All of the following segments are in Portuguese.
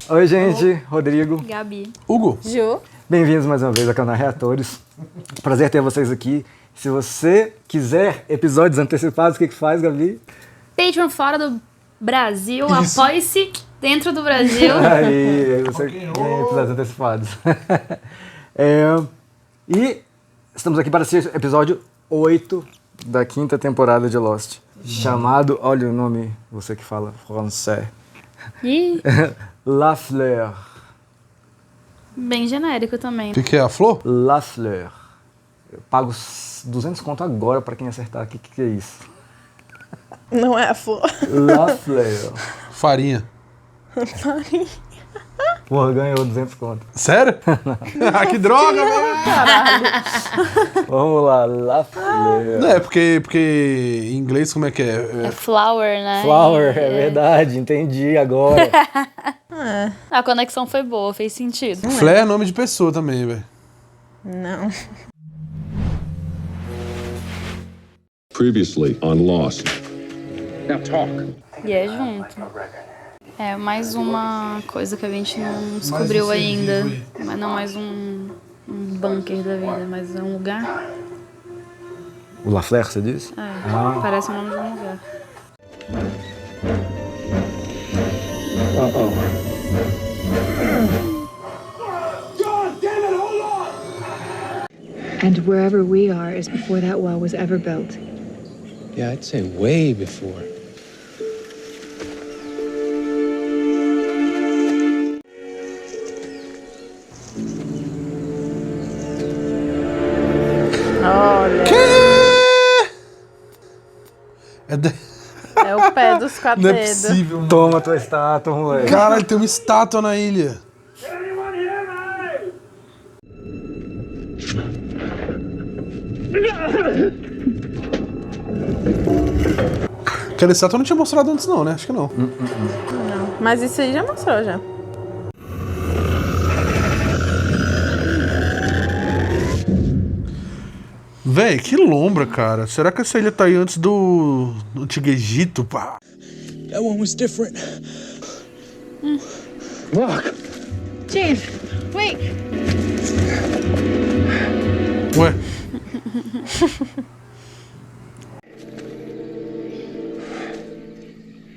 Oi, gente. Rodrigo. Gabi. Hugo. Ju. Bem-vindos mais uma vez ao canal Reatores. Prazer ter vocês aqui. Se você quiser episódios antecipados, o que faz, Gabi? Patreon fora do Brasil, apoie-se dentro do Brasil. Aí, você ganha episódios antecipados. E estamos aqui para assistir o episódio 8 da 5ª temporada de Lost. Chamado, olha o nome, você que fala francês. Ih, La Fleur. bem genérico também. O que é a flor? La Fleur. Eu pago 200 conto agora para quem acertar aqui. O que é isso? Não é a flor. La Fleur. Farinha. Porra, ganhou 200 conto. Sério? Ah, que droga, velho! Vamos lá, La Fleur. Não, é porque em inglês como é que é? É flower, né? Flower, é verdade, entendi agora. A conexão foi boa, fez sentido. Flé é nome de pessoa também, velho. Não. Previously on Lost. Now talk. E é junto. É mais uma coisa que a gente não descobriu ainda. Mas não mais um bunker da vida, mas é um lugar. O La Fleur, você disse? É, parece o nome de um lugar. And wherever we are is before that well was ever built. Yeah, I'd say way before. Olha, é o pé dos Não quatro é dedos. possível, mano. Toma tua estátua, moleque. Caralho, tem uma estátua na ilha. Aquela estátua eu não tinha mostrado antes não, né? Acho que não. Não, mas isso aí já mostrou, já. Véi, que lombra, cara. Será que essa ilha tá aí antes do Antigo Egito, pá? That one was different. Look. James, wait! Ué,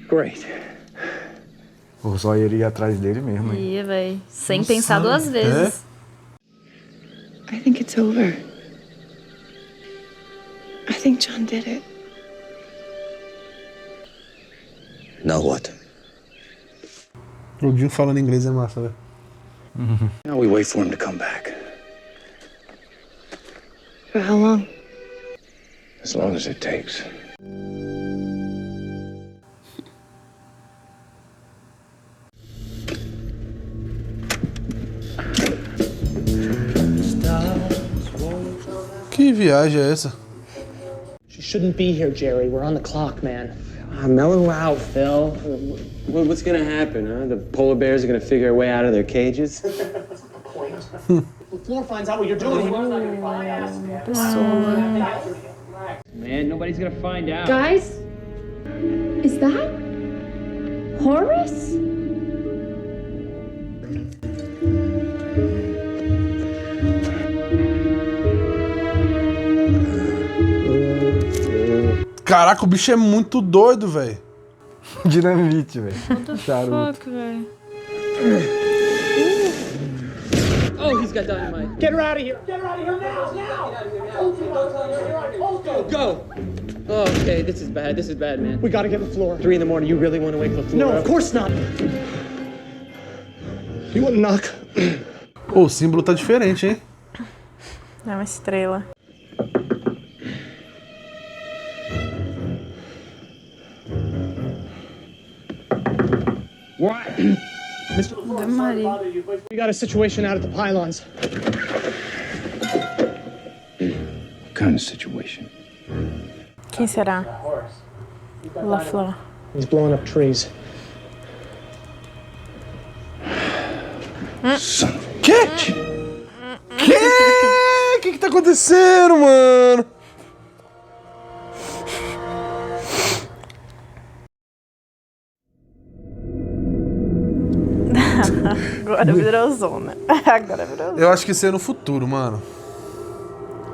Great. O só iria atrás dele mesmo, hein? Ih, véi. Sem pensar duas vezes. I think it's over. I think John did it. Now what? o Jim falando inglês é massa, velho. Now we wait for him to come back. For how long? As long as it takes. Que viagem é essa? She shouldn't be here, Jerry. We're on the clock, man. Mellow out, Phil. What's gonna happen, huh? The polar bears are gonna figure a way out of their cages? The floor finds out what you're doing. Man, nobody's gonna find out. Guys? Is that Horace? Caraca, o bicho é muito doido, velho. Dinamite, velho. Charuto. Fuck, velho. Oh, he's got dynamite. Get her out of here. Get her out of here now. Now. Go! Oh, okay, this is bad, man. We gotta get the floor. 3 a.m, you really want to wake the floor No, up? of course not. You want to knock? Pô, o símbolo tá diferente, hein? É uma estrela. What? Ave Maria. We got a situation out at the pylons. What kind of situation? Quem será? La Flor. He's blowing up trees. Son of a Quê? Que tá acontecendo, mano? Agora virou zona. Agora virou zona. Eu acho que isso é no futuro, mano.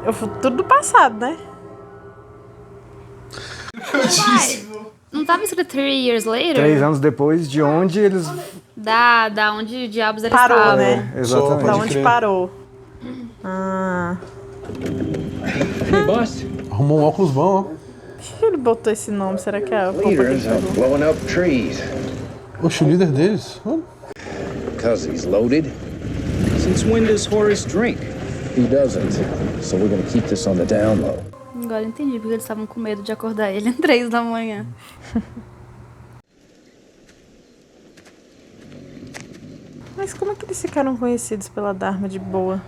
É o futuro do passado, né? Não tava escrito 3 years later? 3 anos depois de onde eles... Da onde diabos eles Parou, estavam. né? Exatamente. Da onde crer. parou. Ah. Hey, boss. Arrumou um óculos bom, ó. Por que ele botou esse nome? Será que é a roupa que Leaders ele are pegou? blowing up trees. Oxe, o líder deles. Because he's loaded? Since when does Horace drink? He doesn't. So we're gonna keep this on the down low. Agora eu entendi porque eles estavam com medo de acordar ele às 3 da manhã. Mas como é que eles ficaram conhecidos pela Dharma de boa?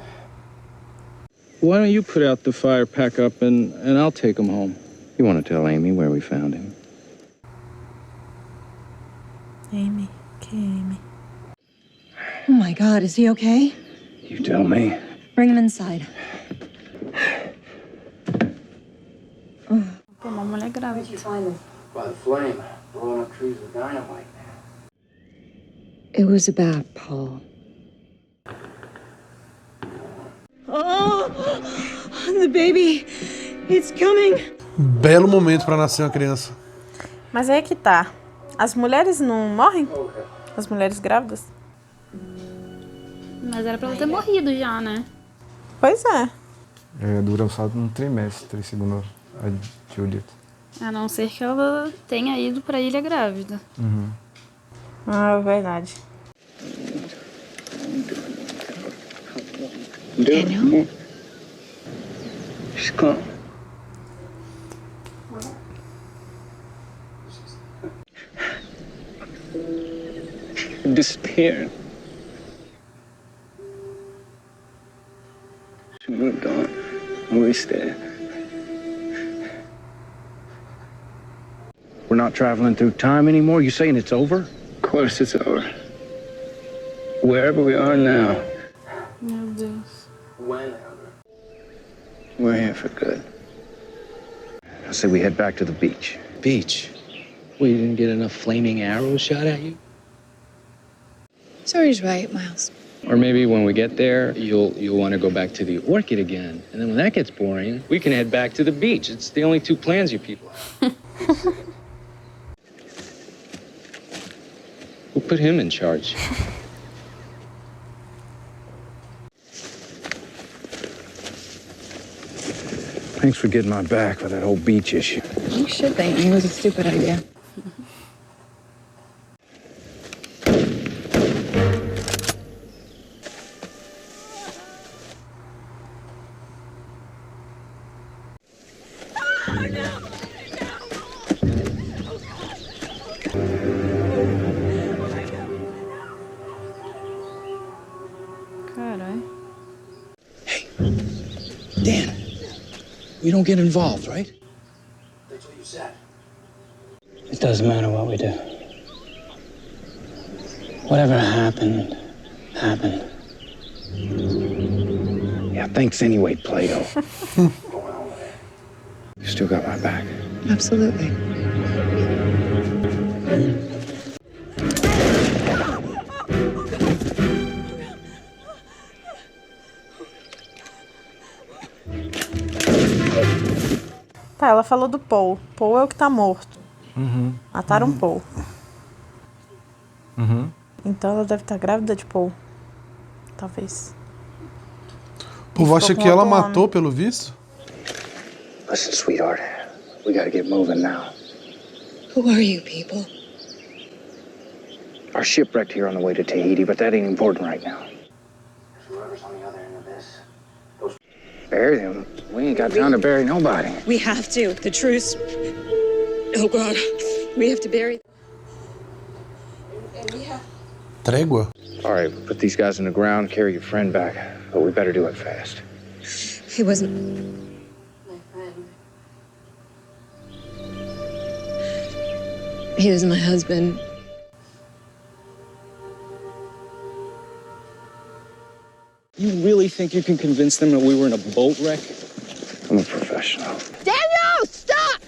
Why don't you put out the fire, pack up, and I'll take him home? You want to tell Amy where we found him? Amy? Que Amy? Oh my God, is he okay? You tell me. Bring him inside. Pô, uma mulher grávida. By the flame, blowing up trees with dynamite. It was a bat, Paul. Oh, the baby. It's coming. Belo momento pra nascer uma criança. Mas aí é que tá. As mulheres não morrem? As mulheres grávidas? Mas era pra ela ter morrido já, né? Pois é. Dura só um trimestre, segundo a Judith. A não ser que ela tenha ido pra ilha grávida. Ah, é verdade. Daniel? She's gone. Disappeared. She moved on. We stayed. We're not traveling through time anymore? You saying it's over? Of course it's over. Wherever we are now, Meu Deus. whenever, we're here for good. I say we head back to the beach. Beach. Well, you didn't get enough flaming arrows shot at you? Sorry's right, Miles. Or maybe when we get there, you'll want to go back to the orchid again. And then when that gets boring, we can head back to the beach. It's the only 2 plans you people have. Who put him in charge? Thanks for getting my back with that whole beach issue. You should thank me. It was a stupid idea. Caralho. Dan, we don't get involved, right? That's what you said. It doesn't matter what we do. Whatever happened, happened. Yeah, thanks anyway, Plato. You still got my back. Absolutely. Tá, ela falou do Paul. Paul é o que tá morto. Mataram Paul. Então ela deve estar grávida de Paul. Talvez. O povo acha com que ela outro homem. matou, pelo visto? Listen, sweetheart, we gotta get moving now. Who are you people? Our shipwrecked here on the way to Tahiti, but that ain't important right now. Whoever's on the other end of this. Bury them? We ain't got time to bury nobody. We have to. The truce. Oh, God. We have to bury. Trégua? All right, put these guys in the ground, carry your friend back, but we better do it fast. He wasn't my friend. He was my husband. You really think you can convince them that we were in a boat wreck? I'm a professional. Daniel, stop!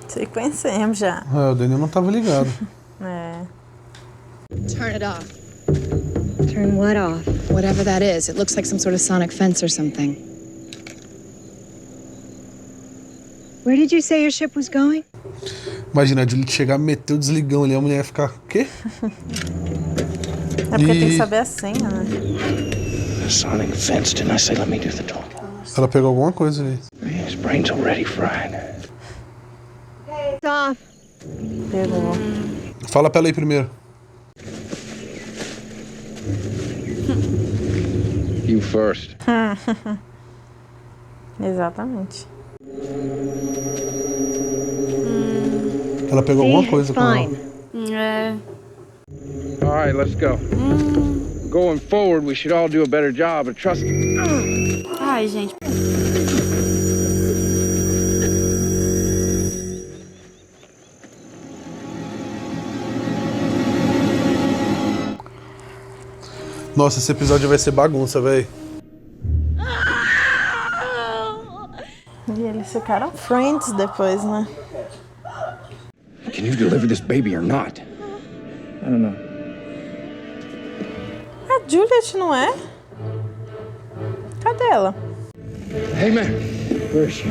Se conhecemos já. O Daniel não tava ligado. É. Turn it off. Turn what off? Whatever that is. It looks like some sort of sonic fence or something. Where did you say your ship was going? Imagina a Julie chegar, meter o desligão ali, a mulher ia ficar, o quê? É porque tem que saber a senha, né? The sonic fence, didn't I say let me do the talking? Ela pegou alguma coisa ali. His brain's already fried. It's off. Pegou. Fala pra ela aí primeiro. You first. Exatamente. Ela pegou alguma coisa com ela. É. All right, let's go. Going forward, we should all do a better job of trusting. Ai, gente. Nossa, esse episódio vai ser bagunça, velho. E eles ficaram friends depois, né? Can you deliver this baby or not? I don't know. A Juliet não é? Cadê ela? Hey, man. Where is she?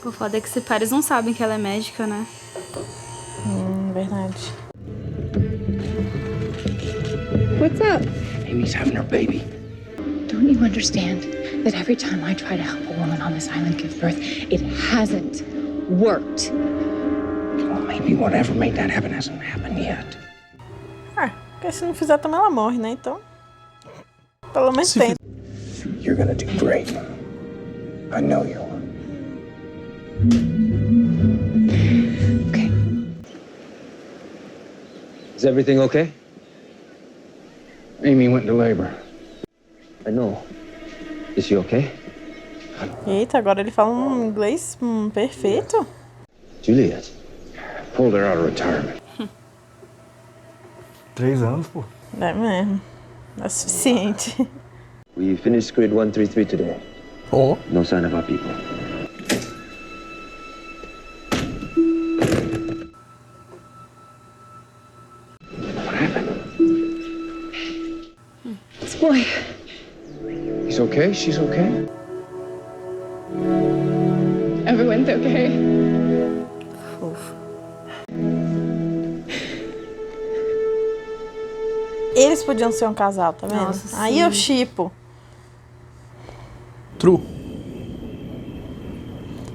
O foda é que esses pares não sabem que ela é médica, né? Verdade. What's up? Amy's having her baby. Don't you understand that every time I try to help a woman on this island give birth, it hasn't worked? Well, maybe whatever made that happen hasn't happened yet. Porque se não fizer também ela morre, né? Então, pelo menos tem. You're gonna do great. I know you are. Okay. Is everything okay? Amy went into labor. I know. Is she okay? Eita, agora ele fala um inglês perfeito. Juliet. Pulled her out of retirement. 3 anos, pô. É mesmo. É suficiente. We finished grid 133 today. Ó. No sign of our people. What happened? This boy. He's okay? She's okay? Everyone's okay. Fofo. Eles podiam ser um casal, tá vendo? Nossa, aí sim. eu shippo. True.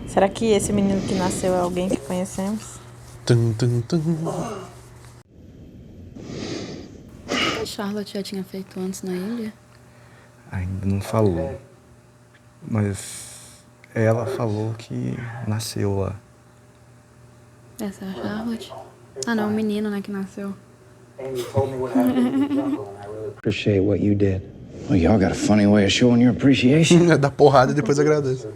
Será que esse menino que nasceu é alguém que conhecemos? Tum, tum, tum. A Charlotte já tinha feito antes na ilha? Ainda não falou. Mas ela falou que nasceu lá. Essa é a Charlotte? Ah, não, o menino, né, que nasceu. Appreciate what you did. Well, y'all got a funny way of showing your appreciation. Dá porrada e depois agradece.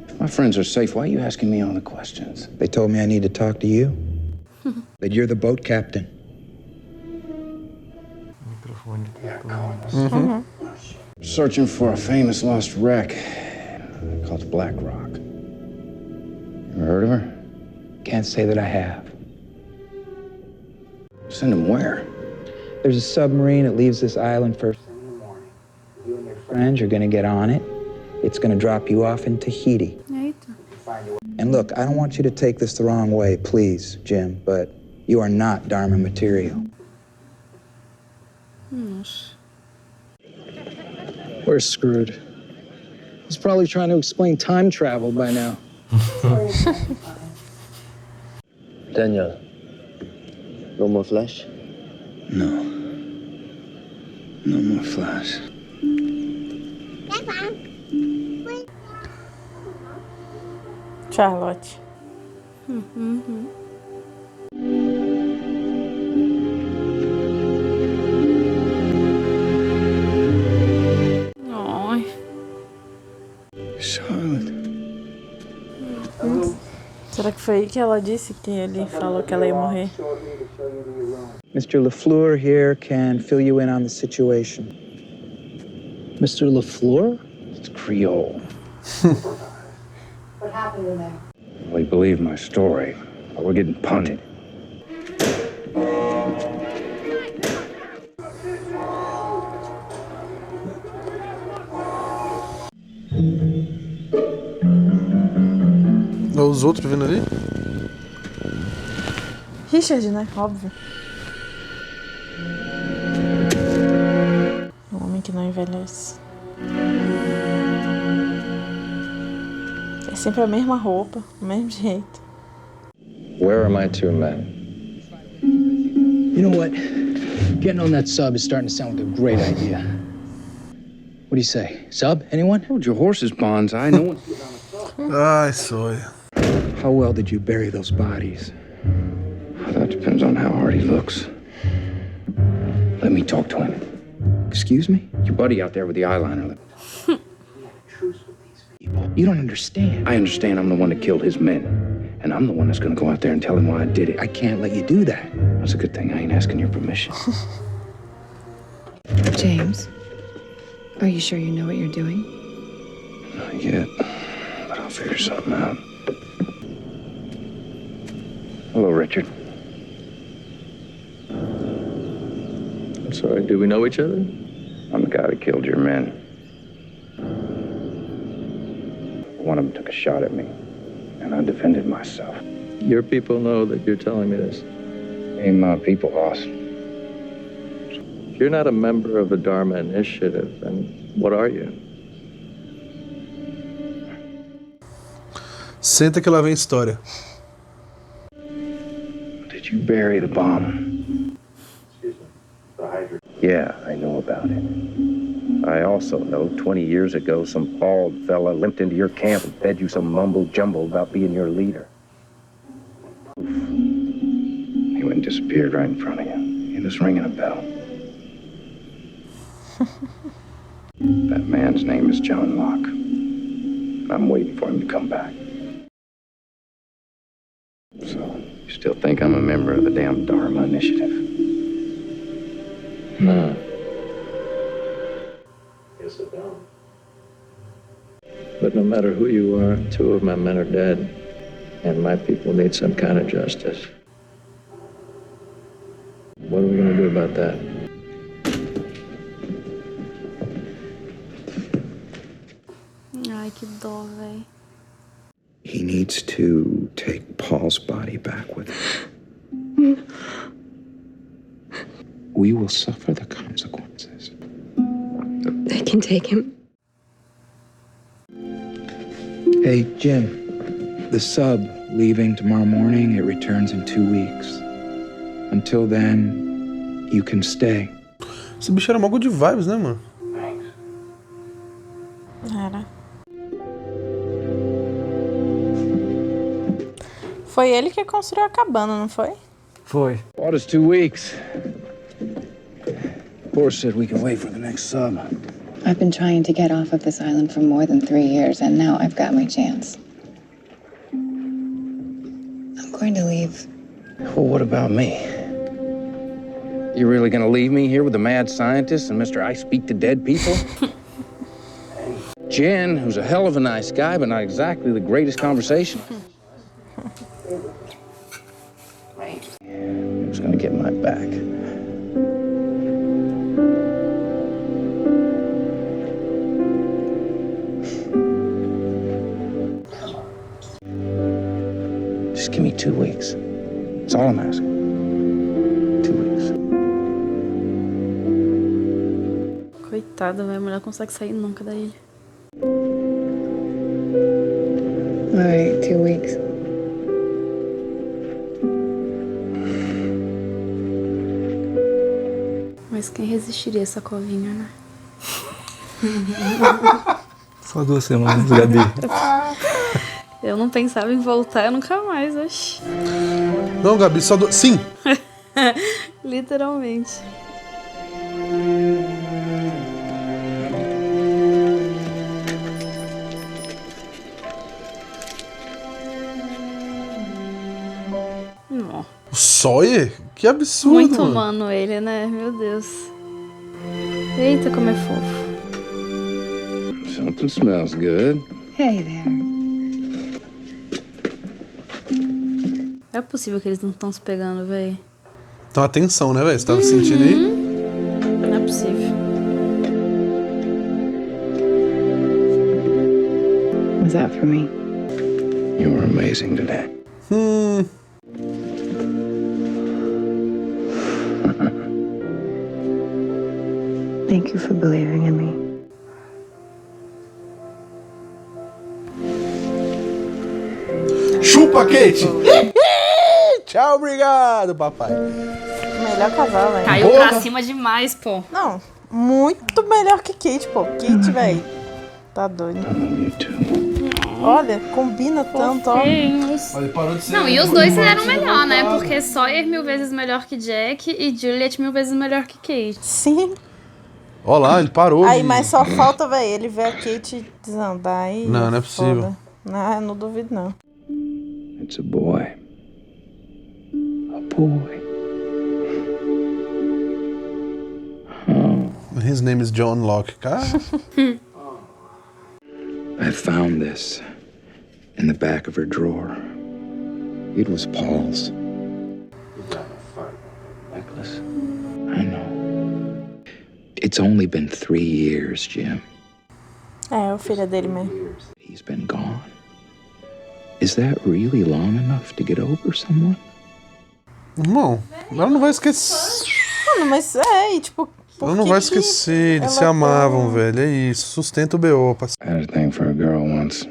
If my friends are safe, why are you asking me all the questions? They told me I need to talk to you. That you're the boat captain. Searching for a famous lost wreck called Black Rock. Ever heard of her? Can't say that I have. Send him where? There's a submarine that leaves this island first thing in the morning. You and your friends are gonna get on it. It's gonna drop you off in Tahiti. Eita. And look, I don't want you to take this the wrong way, please, Jim, but you are not Dharma material. Nossa. We're screwed. He's probably trying to explain time travel by now. Daniel. No more flesh? No. No more flash. Charlotte. Ai. Charlotte. Será que foi aí que ela disse que ele falou que ela ia morrer? Mr. LaFleur here can fill you in on the situation. Mr. LaFleur? It's Creole. What happened in there? Well, he believed my story. We're getting punted. Os outros vindo ali? Richard, né? Óbvio. Um homem que não envelhece. É sempre a mesma roupa, o mesmo jeito. Where are my two men? You know what? Getting on that sub is starting to sound like a great idea. What do you say? Sub? Anyone? Hold your horses, Bonsai. No one's getting on the Ai, Sawyer. How well did you bury those bodies? That depends on how hard he looks. Let me talk to him. Excuse me? Your buddy out there with the eyeliner. You don't understand. I understand I'm the one that killed his men. And I'm the one that's gonna go out there and tell him why I did it. I can't let you do that. That's a good thing I ain't asking your permission. James, are you sure you know what you're doing? Not yet, but I'll figure something out. Hello, Richard. I'm sorry, do we know each other? I'm the guy that killed your men. One of them took a shot at me, and I defended myself. Your people know that you're telling me this. Ain't my people, boss. You're not a member of the Dharma Initiative, and what are you? Senta que lá vem história. Did you bury the bomb? Yeah, I know about it. I also know 20 years ago some bald fella limped into your camp and fed you some mumble-jumble about being your leader. He went and disappeared right in front of you. He was ringing a bell. That man's name is John Locke. I'm waiting for him to come back. So, you still think I'm a member of the damn Dharma Initiative? No. Yes, I don't. But no matter who you are, two of my men are dead, and my people need some kind of justice. What are we going to do about that? Ai, que dó, véi. He needs to take Paul's body back with him. We will suffer the consequences. I can take him. Hey, Jim. The sub leaving tomorrow morning. It returns in 2 weeks. Until then, you can stay. Esse bicho era mó good vibes, né, mano? Era. Foi ele que construiu a cabana, não foi? Foi. Bought us 2 weeks. Boris said we can wait for the next sub. I've been trying to get off of this island for more than 3 years, and now I've got my chance. I'm going to leave. Well, what about me? You really gonna leave me here with the mad scientist and Mr. I Speak to Dead People? Jen, who's a hell of a nice guy, but not exactly the greatest conversationalist. Who's gonna get my back? Just give me 2 weeks. That's all I'm asking. 2 weeks. Coitada, velho. A mulher não consegue sair nunca daí. All right, 2 weeks. Mas quem resistiria a essa covinha, né? Só 2 semanas, Gabi. Eu não pensava em voltar nunca mais, oxi. Não, Gabi, só do... Sim! Literalmente. Não. O Sawyer? Que absurdo, Muito mano. humano ele, né? Meu Deus. Eita, como é fofo. Something smells good. Hey there. É possível que eles não estão se pegando, véi. Então atenção, né, velho? Você tava sentindo aí? Não é possível. Was that for me? You were amazing today. Thank you for believing in me. Chupa, Kate! Tchau, obrigado, papai. Melhor casal, hein? Caiu pra cima demais, pô. Não, muito melhor que Kate, pô. Kate, velho. Tá doido. Olha, combina tanto, ó. Olha, parou de ser. Não, e os dois eram melhor, né? Porque Sawyer 1000 vezes melhor que Jack e Juliet 1000 vezes melhor que Kate. Sim. Olha lá, ele parou. Aí, mas só falta, velho, ele ver a Kate desandar aí. Não, não é possível. Foda. Não, eu não duvido, não. It's a boy. A boy. His name is John Locke, cara. I found this in the back of her drawer. It was Paul's. Necklace. I know. It's only been 3 years, Jim. É, o filho dele mesmo. He's been gone. Is that really long enough to get over someone? Irmão, ela não vai esquecer. Mano, mas é, e tipo... Ela não vai esquecer, eles se amavam, velho. É isso, sustenta o B.O., parceiro. I had a thing for a girl once.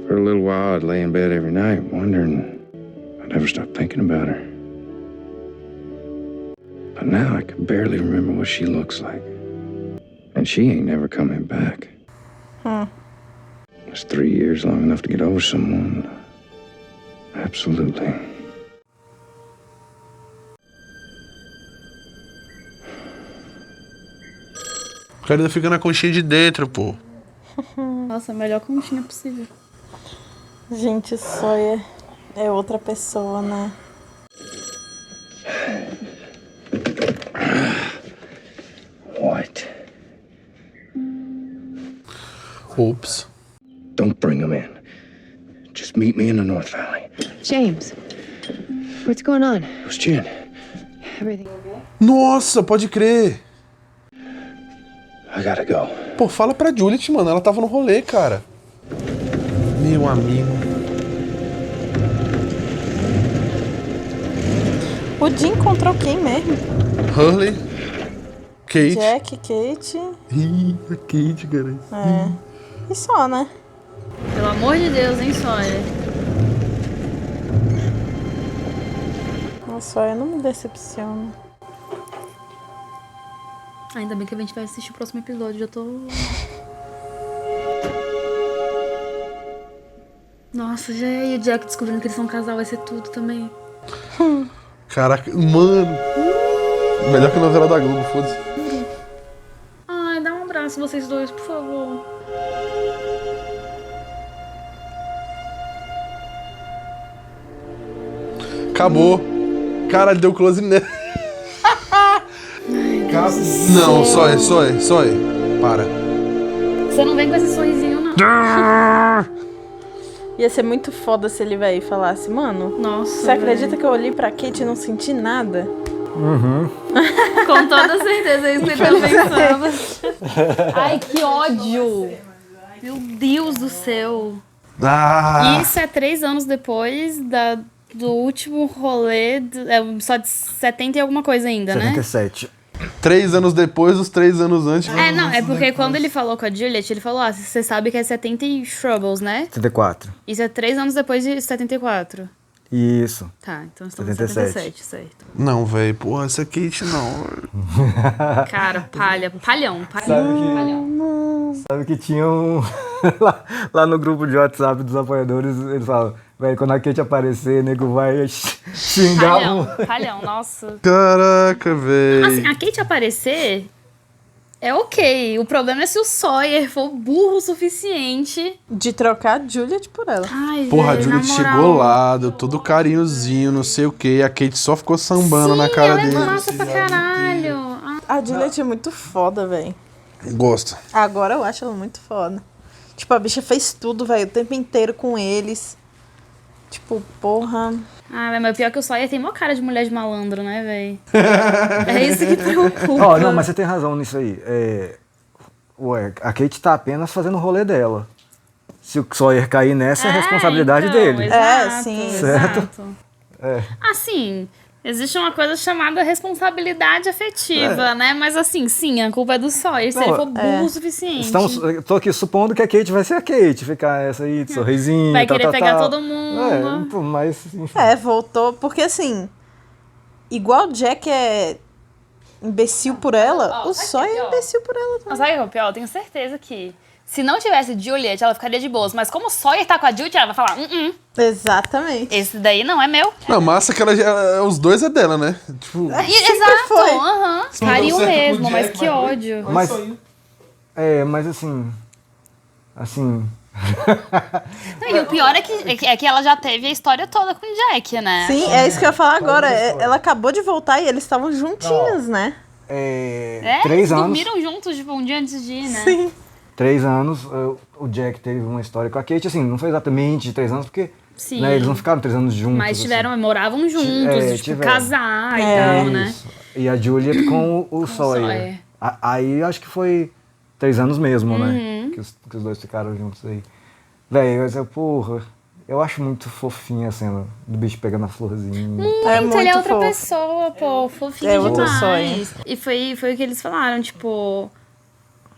For a little while, I'd lay in bed every night wondering I'd never stop thinking about her. But now I can barely remember what she looks like. And she ain't never coming back. Was 3 years long enough to get over someone? Absolutely. O cara ainda fica na conchinha de dentro, pô. Nossa, a melhor conchinha possível. Gente, Sawyer é outra pessoa, né? What? Oops. Don't bring him in. Just meet me in the North Valley. James, what's going on? Who's Jen? Everything okay? Nossa, pode crer. I gotta go. Pô, fala pra Juliet, mano. Ela tava no rolê, cara. Meu amigo. O Jim encontrou quem mesmo? Hurley. Kate. Jack, Kate. Ih, a Kate, cara. É. E só, né? Pelo amor de Deus, hein, Sawyer? Nossa, Sawyer não me decepciona. Ainda bem que a gente vai assistir o próximo episódio, já tô... Nossa, já é. E o Jack descobrindo que eles são um casal, vai ser tudo também. Caraca, mano. Melhor que a novela da Globo, foda-se. Ai, dá um abraço vocês dois, por favor. Acabou. Caralho, deu close nele. Não, só é. Para. Você não vem com esse sorrisinho, não. Ia ser muito foda se ele vai falasse, mano. Nossa. Você acredita que eu olhei pra Kate e não senti nada? Com toda certeza, é isso que ele tá pensando. Ai, que ódio. Meu Deus do céu. Ah. E isso é 3 anos depois do último rolê, só de 70 e alguma coisa ainda, 77. né? 3 anos depois, os 3 anos antes. É, não, é porque quando ele falou com a Juliet, ele falou, você sabe que é 70 e Troubles, né? 74. Isso é 3 anos depois de 74. Isso. Tá, então estamos em 77. 77, certo. Não, velho, porra, essa Kate não. Cara, palhão. Sabe que tinha um... lá no grupo de WhatsApp dos apoiadores, eles falam, velho, quando a Kate aparecer, nego vai xingar. Palhão, nossa. Caraca, velho. Assim, a Kate aparecer é ok. O problema é se o Sawyer for burro o suficiente de trocar a Juliet por ela. Ai, Porra, véio, a Juliet na moral. chegou lá, deu todo carinhozinho, não sei o que. A Kate só ficou sambando na cara ela dele. é massa pra caralho. A Juliet é muito foda, velho. Gosta. Agora eu acho ela muito foda. Tipo, a bicha fez tudo, velho, o tempo inteiro com eles. Tipo, porra... Ah, mas pior que o Sawyer tem mó cara de mulher de malandro, né, velho? É isso que preocupa. Ó, não, mas você tem razão nisso aí. Ué, a Kate tá apenas fazendo o rolê dela. Se o Sawyer cair nessa, é responsabilidade então, dele. Exato, sim. Certo? Exato. É. Assim, existe uma coisa chamada responsabilidade afetiva, né? Mas assim, sim, a culpa é do Sawyer, se Não, ele for burro o suficiente. Eu tô aqui supondo que a Kate vai ser a Kate, ficar essa aí de sorrisinho, Vai tal, querer tal, pegar tal. todo mundo. Mas, enfim. Voltou, porque assim, igual o Jack é imbecil por ela, o Sawyer é imbecil por ela também. Mas sabe o que é o pior? Eu tenho certeza que se não tivesse Juliet, ela ficaria de boas. Mas como o Sawyer tá com a Juliet, ela vai falar, Exatamente. esse daí não é meu. Não, massa que os dois é dela, né? Tipo, Exato, foi. Fariam certo com o mesmo, mas Jack, que ódio. Mas assim... Não, e o pior é que ela já teve a história toda com o Jack, né? Sim, é isso que eu ia falar agora. Ela acabou de voltar e eles estavam juntinhos, né? 3 anos. Dormiram juntos, tipo, um dia antes de ir, né? Sim. 3 anos, o Jack teve uma história com a Kate, assim, não foi exatamente 3 anos, porque Sim. né, eles não ficaram 3 anos juntos. Mas tiveram, assim. moravam juntos, tipo, casar e tal, né? E a Juliet com o Sawyer. Aí acho que foi 3 anos mesmo, né? Que os dois ficaram juntos aí. Véi, porra, eu acho muito fofinha a cena do bicho pegando a florzinha. Muito, ele é outra pessoa, pô, fofinho outro demais. E foi o que eles falaram, tipo...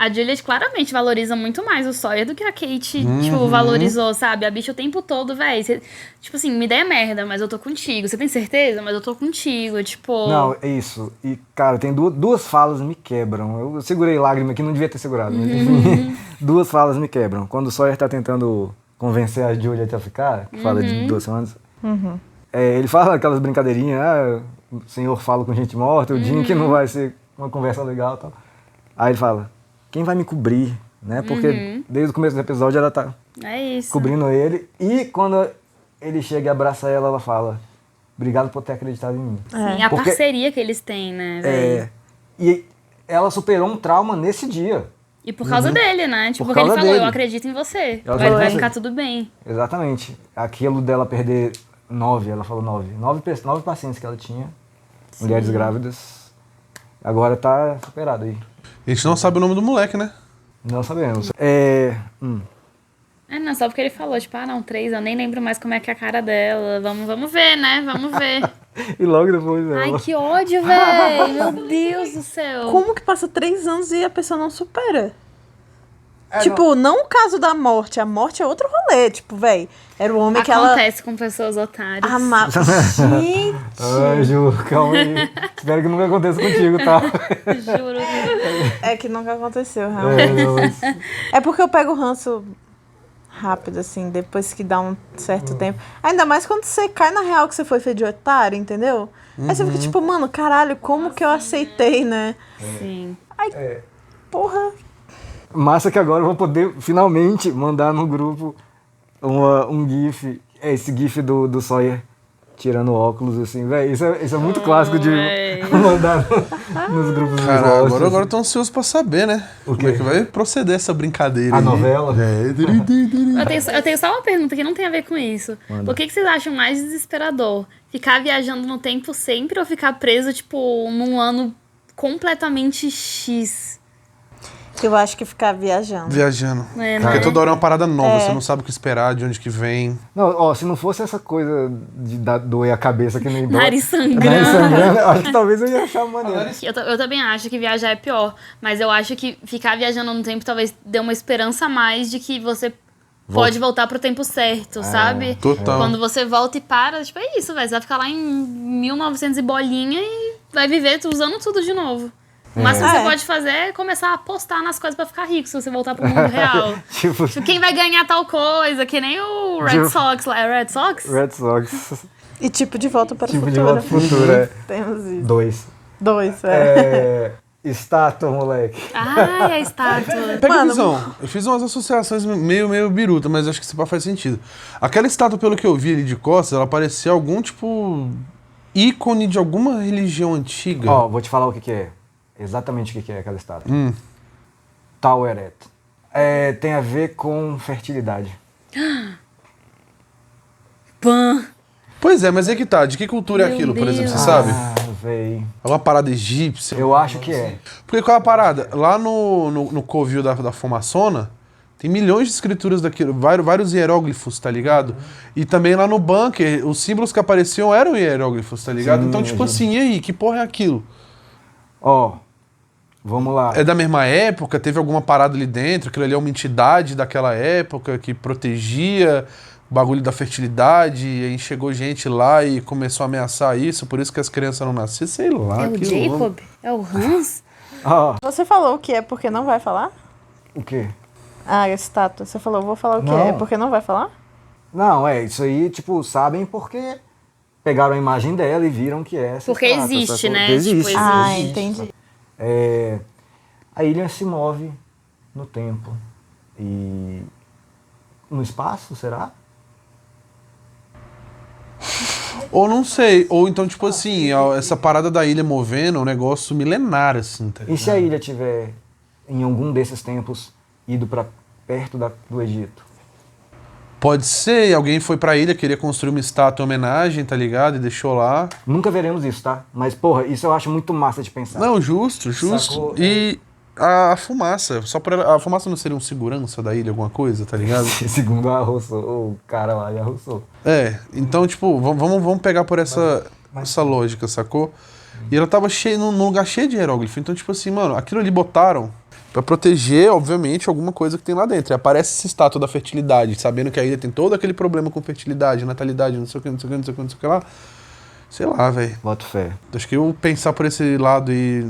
A Juliet claramente valoriza muito mais o Sawyer do que a Kate, tipo, valorizou, sabe? A bicha o tempo todo, véi. Tipo assim, me ideia é merda, mas eu tô contigo. Você tem certeza? Mas eu tô contigo, tipo... Não, é isso. E, cara, tem duas falas me quebram. Eu segurei lágrima aqui, não devia ter segurado. Mas, enfim, 2 falas me quebram. Quando o Sawyer tá tentando convencer a Juliet a ficar, que fala de 2 semanas, ele fala aquelas brincadeirinhas, o senhor fala com gente morta, o Jim que não vai ser uma conversa legal e tal. Aí ele fala... Quem vai me cobrir, né? Porque desde o começo do episódio ela tá cobrindo ele. E quando ele chega e abraça ela, ela fala, obrigado por ter acreditado em mim. Sim, a parceria que eles têm, né, velho? E ela superou um trauma nesse dia. E por causa dele, né? Tipo, Por porque ele causa falou, dele. eu acredito em você. Eu Vai acredito. ficar tudo bem. Exatamente. Aquilo dela perder 9, ela falou 9. 9 pacientes que ela tinha, mulheres grávidas. Agora tá superado aí. a gente não sabe o nome do moleque, né? Não sabemos. Não, só porque ele falou, tipo, 3, eu nem lembro mais como é que é a cara dela. Vamos ver, né? Vamos ver. E logo depois ela... Ai, que ódio, velho. Meu Deus do céu. Como que passa 3 anos e a pessoa não supera? Tipo, não o caso da morte. A morte é outro rolê. Tipo, véi, era o homem que ela... Acontece com pessoas otárias. Gente! Ai, Ju, calma aí. Espero que nunca aconteça contigo, tá? Juro. É que nunca aconteceu, realmente. É porque eu pego o ranço rápido, assim, depois que dá um certo tempo. Ainda mais quando você cai na real que você foi feito de otário, entendeu? Aí você fica tipo, mano, caralho, como que eu aceitei, né? Sim. Ai, porra... Massa que agora eu vou poder finalmente mandar no grupo um GIF. Esse GIF do Sawyer tirando óculos, assim, velho. Isso é muito clássico de mandar nos grupos. Cara, agora eu tô ansioso pra saber, né? Como é que vai proceder essa brincadeira A aí? novela? Eu tenho só uma pergunta que não tem a ver com isso. Manda. O que vocês acham mais desesperador? Ficar viajando no tempo sempre ou ficar preso, tipo, num ano completamente X? Eu acho que ficar viajando. Viajando. É, Porque né? toda hora é uma parada nova, você não sabe o que esperar, de onde que vem. Não, ó, se não fosse essa coisa de doer a cabeça que nem dói. Nariz sangrando. Nariz sangrando, acho que talvez eu ia achar maneiro. Eu também acho que viajar é pior, mas eu acho que ficar viajando no tempo talvez dê uma esperança a mais de que você pode voltar pro tempo certo, sabe? Total. Quando você volta e para, tipo, é isso, velho. Você vai ficar lá em 1900 e bolinha e vai viver usando tudo de novo. O máximo que você pode fazer é começar a apostar nas coisas pra ficar rico, se você voltar pro mundo real. Tipo, Quem vai ganhar tal coisa, que nem o Red Sox lá. É Red Sox? Red Sox. E tipo de volta para o Tipo futuro. de volta pro futuro, é. Temos isso. 2. 2, Estátua, moleque. Ai, a estátua. Pega a visão. Eu fiz umas associações meio biruta, mas acho que esse papo faz sentido. Aquela estátua, pelo que eu vi ali de costas, ela parecia algum, tipo, ícone de alguma religião antiga. Ó, vou te falar o que é. Exatamente o que é aquela estátua. Taweret. Tem a ver com fertilidade. Pan. Pois é, mas é que tá. De que cultura é aquilo, por exemplo, você sabe? Véi. É uma parada egípcia? Eu acho que é. Porque qual é a parada? Lá no covil da fumaçona, tem milhões de escrituras daquilo, vários hieróglifos, tá ligado? E também lá no bunker, os símbolos que apareciam eram hieróglifos, tá ligado? Sim, então, tipo assim, e aí, que porra é aquilo? Ó, vamos lá. É da mesma época? Teve alguma parada ali dentro? Aquilo ali é uma entidade daquela época que protegia o bagulho da fertilidade, e aí chegou gente lá e começou a ameaçar isso, por isso que as crianças não nasciam, sei lá. É o Jacob? É o Hans? Você falou o que é porque não vai falar? O quê? A estátua. Você falou, vou falar o que Não. é porque não vai falar? Não, isso aí, tipo, sabem porque pegaram a imagem dela e viram que é essa Porque estátua, existe, sacou? né? Existe. Tipo, Ah, entendi. A ilha se move no tempo e no espaço, será? Ou não sei, ou então, tipo assim, essa parada da ilha movendo é um negócio milenar, assim, tá E se a ilha tiver, em algum desses tempos, ido pra perto do Egito? Pode ser, alguém foi pra ilha, queria construir uma estátua em homenagem, tá ligado? E deixou lá. Nunca veremos isso, tá? Mas, porra, isso eu acho muito massa de pensar. Não, justo. Sacou? E a fumaça, a fumaça não seria um segurança da ilha, alguma coisa, tá ligado? Segundo a Rousseau, o cara lá de Rousseau. Então, tipo, vamos pegar por essa lógica, sacou? E ela tava num lugar cheio de hieróglifo. Então, tipo assim, mano, aquilo ali botaram pra proteger, obviamente, alguma coisa que tem lá dentro. E aparece essa estátua da fertilidade, sabendo que a ilha tem todo aquele problema com fertilidade, natalidade, não sei o que, não sei o que, não sei o que, não sei o que lá. Sei lá, velho. Boto fé. Acho que eu pensar por esse lado e,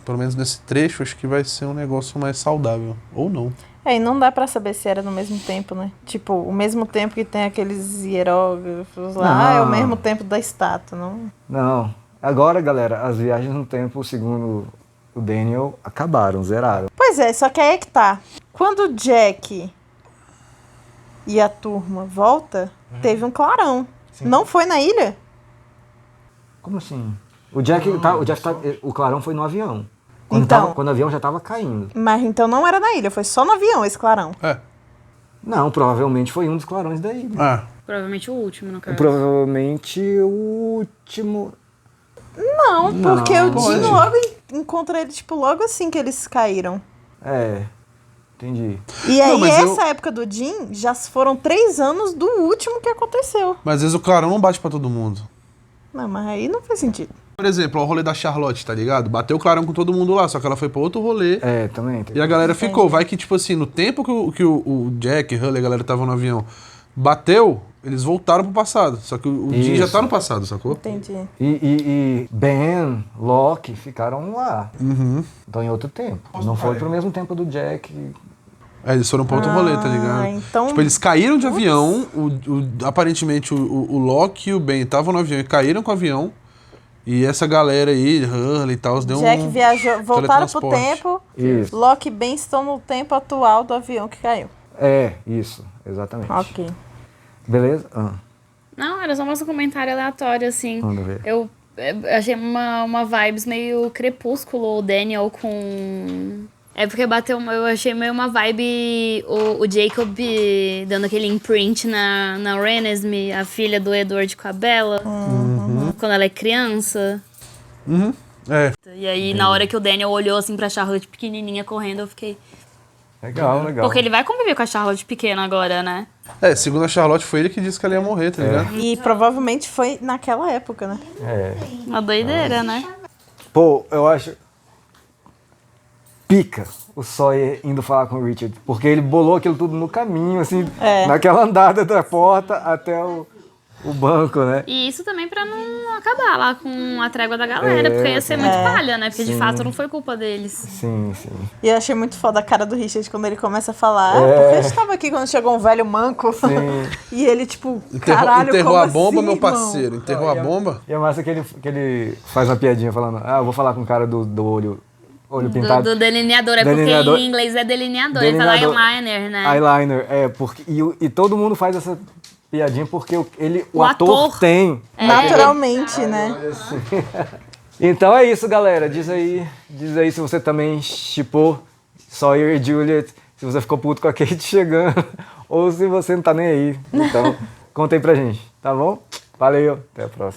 pelo menos nesse trecho, acho que vai ser um negócio mais saudável. Ou não. E não dá pra saber se era no mesmo tempo, né? Tipo, o mesmo tempo que tem aqueles hieróglifos lá, é o mesmo tempo da estátua, não? Não. Agora, galera, as viagens no tempo, segundo o Daniel, acabaram, zeraram. Pois é, só que aí é que tá. Quando o Jack e a turma volta, teve um clarão. Sim. Não foi na ilha? Como assim? O clarão foi no avião. Quando o avião já tava caindo. Mas então não era na ilha, foi só no avião esse clarão. Não, provavelmente foi um dos clarões da ilha. Provavelmente o último, no caso. Provavelmente o último. Não, porque o Dino logo encontra ele, tipo, logo assim que eles caíram. Entendi. E aí, época do Jim, já foram 3 anos do último que aconteceu. Mas às vezes o clarão não bate pra todo mundo. Não, mas aí não faz sentido. Por exemplo, o rolê da Charlotte, tá ligado? Bateu o clarão com todo mundo lá, só que ela foi pra outro rolê. Também. E a galera ficou. Vai que, tipo assim, no tempo que o Jack, Hully, a galera tava no avião, bateu, eles voltaram pro passado. Só que o Jim já tá no passado, sacou? Entendi. E Ben, Locke ficaram lá. Então em outro tempo. Não foi pro mesmo tempo do Jack. Eles foram pra outro rolê, tá ligado? Então... Tipo, eles caíram de avião, aparentemente o Locke e o Ben estavam no avião e caíram com o avião. E essa galera aí, Hurley e tal, deu Jack viajou, voltaram pro teletransporte. tempo. Isso. Locke e Ben estão no tempo atual do avião que caiu. Isso, exatamente. Ok. Beleza? Não, era só mais um comentário aleatório, assim. Vamos ver. Eu achei uma vibes meio crepúsculo, o Daniel com... É porque eu achei meio uma vibe o Jacob dando aquele imprint na Renesmee, a filha do Edward com a Bella, quando ela é criança. E aí, na hora que o Daniel olhou assim pra Charlotte pequenininha correndo, eu fiquei... Legal. Porque ele vai conviver com a Charlotte pequena agora, né? Segundo a Charlotte, foi ele que disse que ela ia morrer, tá ligado? E provavelmente foi naquela época, né? Uma doideira, né? Pô, eu acho... Pica o Sawyer indo falar com o Richard. Porque ele bolou aquilo tudo no caminho, assim, naquela andada da porta até o banco, né? E isso também pra não acabar lá com a trégua da galera, porque ia ser muito palha, né? Porque de fato não foi culpa deles. Sim. E eu achei muito foda a cara do Richard quando ele começa a falar. Porque a gente tava aqui quando chegou um velho manco. E ele, tipo, caralho, enterrou como a bomba, assim, meu irmão? parceiro. Enterrou a bomba. E é massa que ele faz uma piadinha falando, eu vou falar com o cara do olho pintado. Do delineador, é porque em inglês é delineador. Ele fala eyeliner, né? Eyeliner, porque... E todo mundo faz essa piadinha porque o ator tem. Naturalmente, né? Então é isso, galera. Diz aí se você também shippou Sawyer e Juliet. se você ficou puto com a Kate chegando, ou se você não tá nem aí. Então, conta aí pra gente, tá bom? Valeu, até a próxima.